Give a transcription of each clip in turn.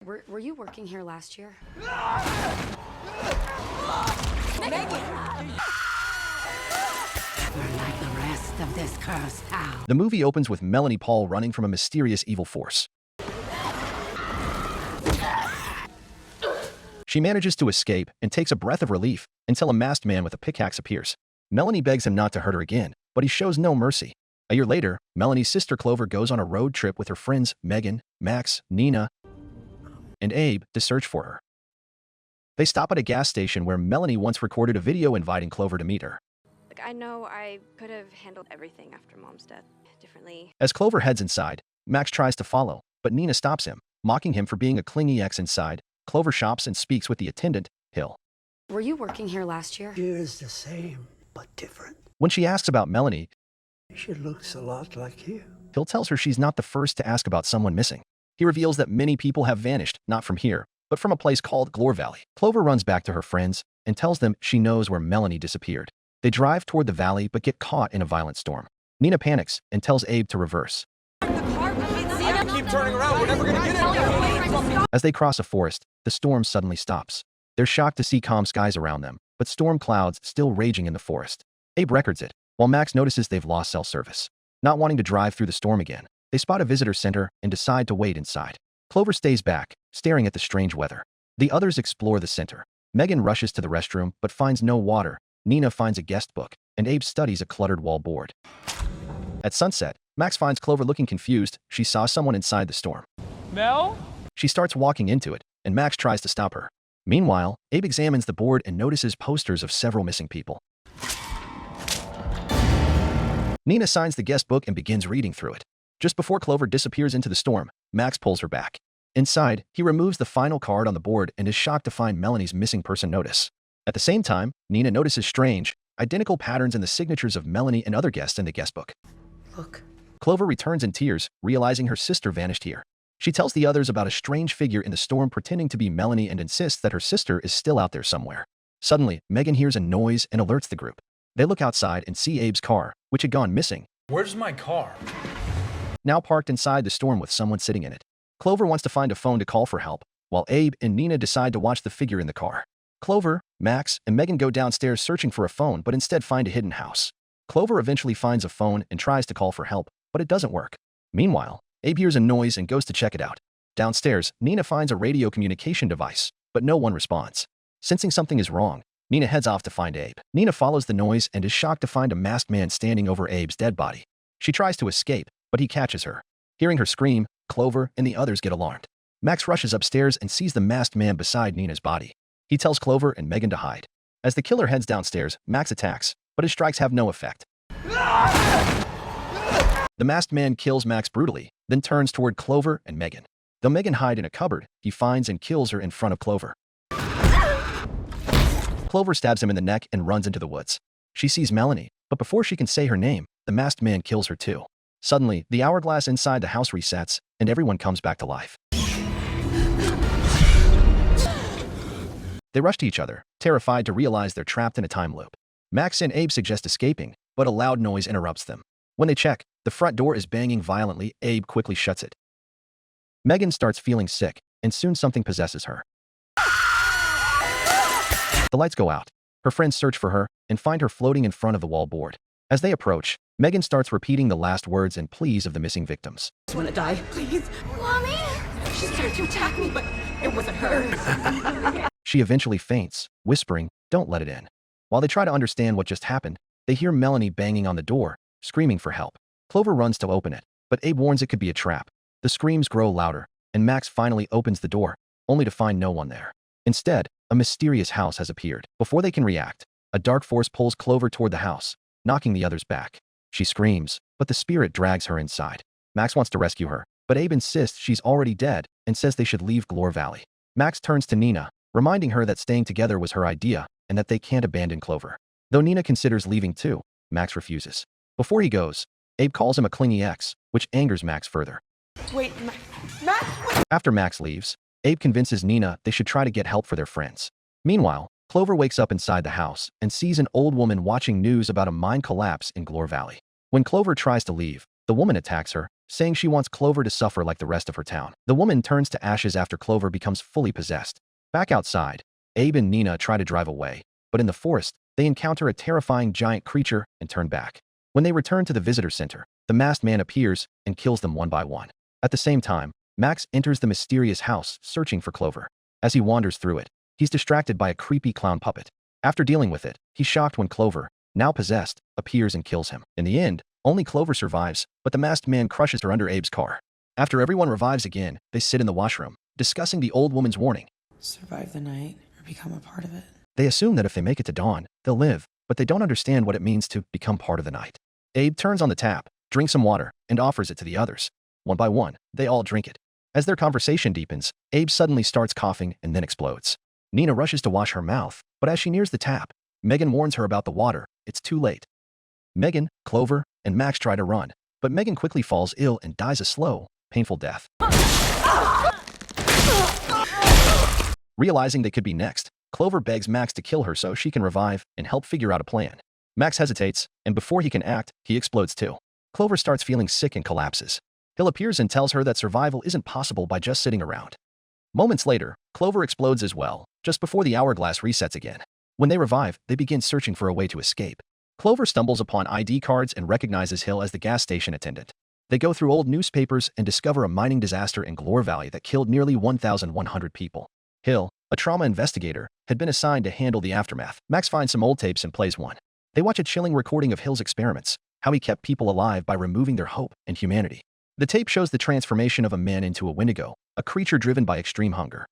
Were you working here last year? We're like the rest of this cursed town. The movie opens with Melanie Paul running from a mysterious evil force. She manages to escape and takes a breath of relief until a masked man with a pickaxe appears. Melanie begs him not to hurt her again, but he shows no mercy. A year later, Melanie's sister Clover goes on a road trip with her friends Megan, Max, Nina, and Abe to search for her. They stop at a gas station where Melanie once recorded a video inviting Clover to meet her. I know I could have handled everything after Mom's death differently. As Clover heads inside, Max tries to follow, but Nina stops him, mocking him for being a clingy ex inside. Clover shops and speaks with the attendant, Hill. Were you working here last year? Here's the same, but different. When she asks about Melanie, She looks a lot like you. Hill tells her she's not the first to ask about someone missing. He reveals that many people have vanished, not from here, but from a place called Glore Valley. Clover runs back to her friends and tells them she knows where Melanie disappeared. They drive toward the valley but get caught in a violent storm. Nina panics and tells Abe to reverse. Keep turning around, we're never gonna get it! As they cross a forest, the storm suddenly stops. They're shocked to see calm skies around them, but storm clouds still raging in the forest. Abe records it, while Max notices they've lost cell service. Not wanting to drive through the storm again, they spot a visitor center and decide to wait inside. Clover stays back, staring at the strange weather. The others explore the center. Megan rushes to the restroom but finds no water. Nina finds a guest book, and Abe studies a cluttered wall board. At sunset, Max finds Clover looking confused. She saw someone inside the storm. Mel? She starts walking into it, and Max tries to stop her. Meanwhile, Abe examines the board and notices posters of several missing people. Nina signs the guest book and begins reading through it. Just before Clover disappears into the storm, Max pulls her back. Inside, he removes the final card on the board and is shocked to find Melanie's missing person notice. At the same time, Nina notices strange, identical patterns in the signatures of Melanie and other guests in the guest book. Look. Clover returns in tears, realizing her sister vanished here. She tells the others about a strange figure in the storm pretending to be Melanie and insists that her sister is still out there somewhere. Suddenly, Megan hears a noise and alerts the group. They look outside and see Abe's car, which had gone missing. Where's my car? Now parked inside the storm with someone sitting in it. Clover wants to find a phone to call for help, while Abe and Nina decide to watch the figure in the car. Clover, Max, and Megan go downstairs searching for a phone but instead find a hidden house. Clover eventually finds a phone and tries to call for help, but it doesn't work. Meanwhile, Abe hears a noise and goes to check it out. Downstairs, Nina finds a radio communication device, but no one responds. Sensing something is wrong, Nina heads off to find Abe. Nina follows the noise and is shocked to find a masked man standing over Abe's dead body. She tries to escape, but he catches her. Hearing her scream, Clover and the others get alarmed. Max rushes upstairs and sees the masked man beside Nina's body. He tells Clover and Megan to hide. As the killer heads downstairs, Max attacks, but his strikes have no effect. The masked man kills Max brutally, then turns toward Clover and Megan. Though Megan hide in a cupboard, he finds and kills her in front of Clover. Clover stabs him in the neck and runs into the woods. She sees Melanie, but before she can say her name, the masked man kills her too. Suddenly, the hourglass inside the house resets, and everyone comes back to life. They rush to each other, terrified to realize they're trapped in a time loop. Max and Abe suggest escaping, but a loud noise interrupts them. When they check, the front door is banging violently. Abe quickly shuts it. Megan starts feeling sick, and soon something possesses her. The lights go out. Her friends search for her and find her floating in front of the wall board. As they approach, Megan starts repeating the last words and pleas of the missing victims. I just want to die, please. Mommy? She started to attack me, but it wasn't her. She eventually faints, whispering, "Don't let it in." While they try to understand what just happened, they hear Melanie banging on the door, screaming for help. Clover runs to open it, but Abe warns it could be a trap. The screams grow louder, and Max finally opens the door, only to find no one there. Instead, a mysterious house has appeared. Before they can react, a dark force pulls Clover toward the house, knocking the others back. She screams, but the spirit drags her inside. Max wants to rescue her, but Abe insists she's already dead and says they should leave Glore Valley. Max turns to Nina, reminding her that staying together was her idea and that they can't abandon Clover. Though Nina considers leaving too, Max refuses. Before he goes, Abe calls him a clingy ex, which angers Max further. Wait, Max, wait. After Max leaves, Abe convinces Nina they should try to get help for their friends. Meanwhile, Clover wakes up inside the house and sees an old woman watching news about a mine collapse in Glore Valley. When Clover tries to leave, The woman attacks her, saying she wants Clover to suffer like the rest of her town. The woman turns to ashes after Clover becomes fully possessed. Back outside, Abe and Nina try to drive away, but in the forest, they encounter a terrifying giant creature and turn back. When they return to the visitor center, the masked man appears and kills them one by one. At the same time, Max enters the mysterious house searching for Clover. As he wanders through it, he's distracted by a creepy clown puppet. After dealing with it, he's shocked when Clover, now possessed, appears and kills him. In the end, only Clover survives, but the masked man crushes her under Abe's car. After everyone revives again, they sit in the washroom, discussing the old woman's warning. Survive the night or become a part of it. They assume that if they make it to dawn, they'll live, but they don't understand what it means to become part of the night. Abe turns on the tap, drinks some water, and offers it to the others. One by one, they all drink it. As their conversation deepens, Abe suddenly starts coughing and then explodes. Nina rushes to wash her mouth, but as she nears the tap, Megan warns her about the water. It's too late. Megan, Clover, and Max try to run, but Megan quickly falls ill and dies a slow, painful death. Realizing they could be next, Clover begs Max to kill her so she can revive and help figure out a plan. Max hesitates, and before he can act, he explodes too. Clover starts feeling sick and collapses. Hill appears and tells her that survival isn't possible by just sitting around. Moments later, Clover explodes as well, just before the hourglass resets again. When they revive, they begin searching for a way to escape. Clover stumbles upon ID cards and recognizes Hill as the gas station attendant. They go through old newspapers and discover a mining disaster in Glore Valley that killed nearly 1,100 people. Hill, a trauma investigator, had been assigned to handle the aftermath. Max finds some old tapes and plays one. They watch a chilling recording of Hill's experiments, how he kept people alive by removing their hope and humanity. The tape shows the transformation of a man into a Wendigo, a creature driven by extreme hunger.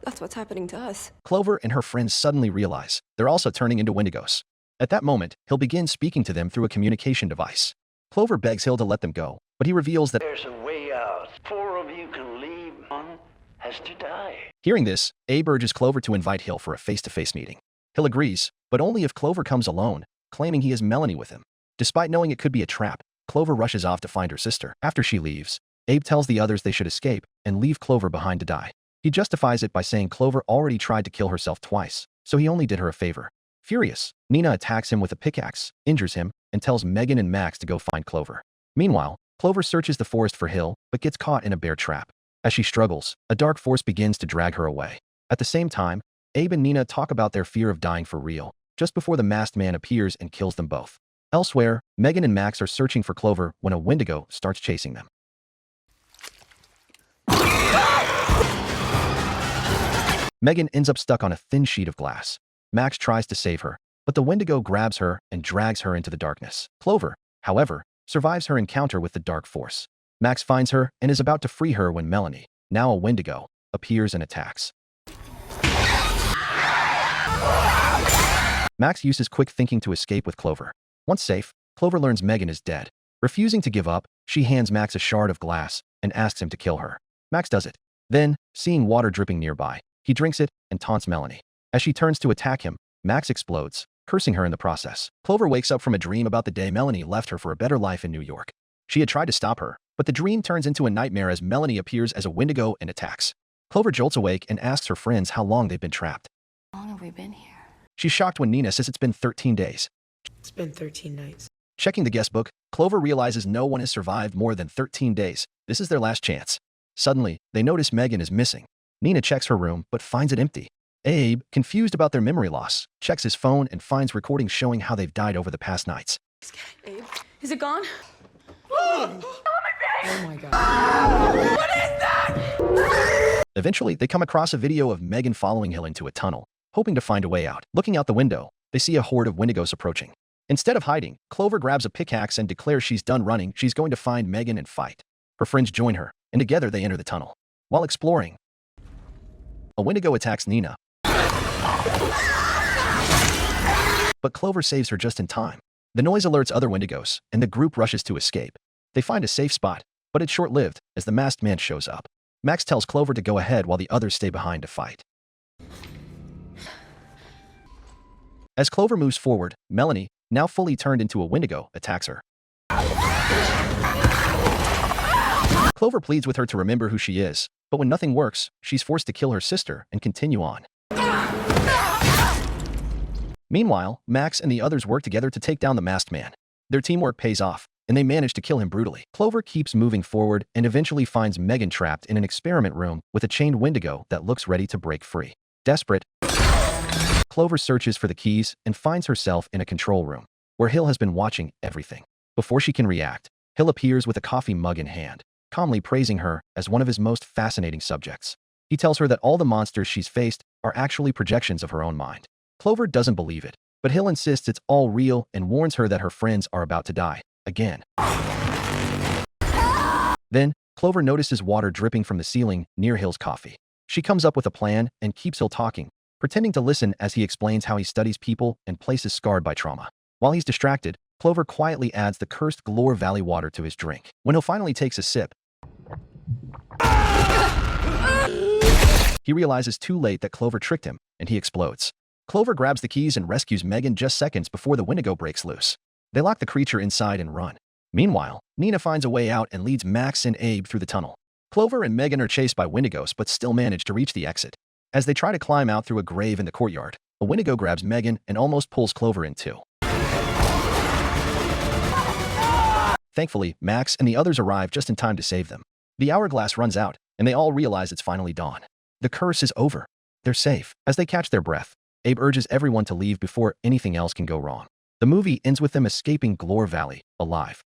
That's what's happening to us. Clover and her friends suddenly realize they're also turning into Wendigos. At that moment, Hill begins speaking to them through a communication device. Clover begs Hill to let them go, but he reveals that There's a way out. 4 of you can leave. One has to die. Hearing this, Abe urges Clover to invite Hill for a face-to-face meeting. Hill agrees, but only if Clover comes alone, claiming he has Melanie with him. Despite knowing it could be a trap, Clover rushes off to find her sister. After she leaves, Abe tells the others they should escape and leave Clover behind to die. He justifies it by saying Clover already tried to kill herself twice, so he only did her a favor. Furious, Nina attacks him with a pickaxe, injures him, and tells Megan and Max to go find Clover. Meanwhile, Clover searches the forest for Hill, but gets caught in a bear trap. As she struggles, a dark force begins to drag her away. At the same time, Abe and Nina talk about their fear of dying for real, just before the masked man appears and kills them both. Elsewhere, Megan and Max are searching for Clover when a Wendigo starts chasing them. Megan ends up stuck on a thin sheet of glass. Max tries to save her, but the Wendigo grabs her and drags her into the darkness. Clover, however, survives her encounter with the dark force. Max finds her and is about to free her when Melanie, now a Wendigo, appears and attacks. Max uses quick thinking to escape with Clover. Once safe, Clover learns Megan is dead. Refusing to give up, she hands Max a shard of glass and asks him to kill her. Max does it. Then, seeing water dripping nearby, he drinks it and taunts Melanie. As she turns to attack him, Max explodes, cursing her in the process. Clover wakes up from a dream about the day Melanie left her for a better life in New York. She had tried to stop her, but the dream turns into a nightmare as Melanie appears as a Wendigo and attacks. Clover jolts awake and asks her friends how long they've been trapped. How long have we been here? She's shocked when Nina says it's been 13 days. It's been 13 nights. Checking the guest book, Clover realizes no one has survived more than 13 days. This is their last chance. Suddenly, they notice Megan is missing. Nina checks her room, but finds it empty. Abe, confused about their memory loss, checks his phone and finds recordings showing how they've died over the past nights. Abe, is it gone? Oh my god. Eventually, they come across a video of Megan following Hill into a tunnel, hoping to find a way out. Looking out the window, they see a horde of Wendigos approaching. Instead of hiding, Clover grabs a pickaxe and declares she's done running. She's going to find Megan and fight. Her friends join her, and together they enter the tunnel. While exploring, a Wendigo attacks Nina, but Clover saves her just in time. The noise alerts other Wendigos, and the group rushes to escape. They find a safe spot, but it's short-lived as the masked man shows up. Max tells Clover to go ahead while the others stay behind to fight. As Clover moves forward, Melanie, now fully turned into a Wendigo, attacks her. Clover pleads with her to remember who she is, but when nothing works, she's forced to kill her sister and continue on. Meanwhile, Max and the others work together to take down the masked man. Their teamwork pays off, and they manage to kill him brutally. Clover keeps moving forward and eventually finds Megan trapped in an experiment room with a chained Wendigo that looks ready to break free. Desperate, Clover searches for the keys and finds herself in a control room, where Hill has been watching everything. Before she can react, Hill appears with a coffee mug in hand, calmly praising her as one of his most fascinating subjects. He tells her that all the monsters she's faced are actually projections of her own mind. Clover doesn't believe it, but Hill insists it's all real and warns her that her friends are about to die, again. Then, Clover notices water dripping from the ceiling near Hill's coffee. She comes up with a plan and keeps Hill talking, pretending to listen as he explains how he studies people and places scarred by trauma. While he's distracted, Clover quietly adds the cursed Glore Valley water to his drink. When Hill finally takes a sip, he realizes too late that Clover tricked him, and he explodes. Clover grabs the keys and rescues Megan just seconds before the Wendigo breaks loose. They lock the creature inside and run. Meanwhile, Nina finds a way out and leads Max and Abe through the tunnel. Clover and Megan are chased by Wendigos but still manage to reach the exit. As they try to climb out through a grave in the courtyard, a Wendigo grabs Megan and almost pulls Clover in too. Thankfully, Max and the others arrive just in time to save them. The hourglass runs out, and they all realize it's finally dawn. The curse is over. They're safe. As they catch their breath, Abe urges everyone to leave before anything else can go wrong. The movie ends with them escaping Glore Valley, alive.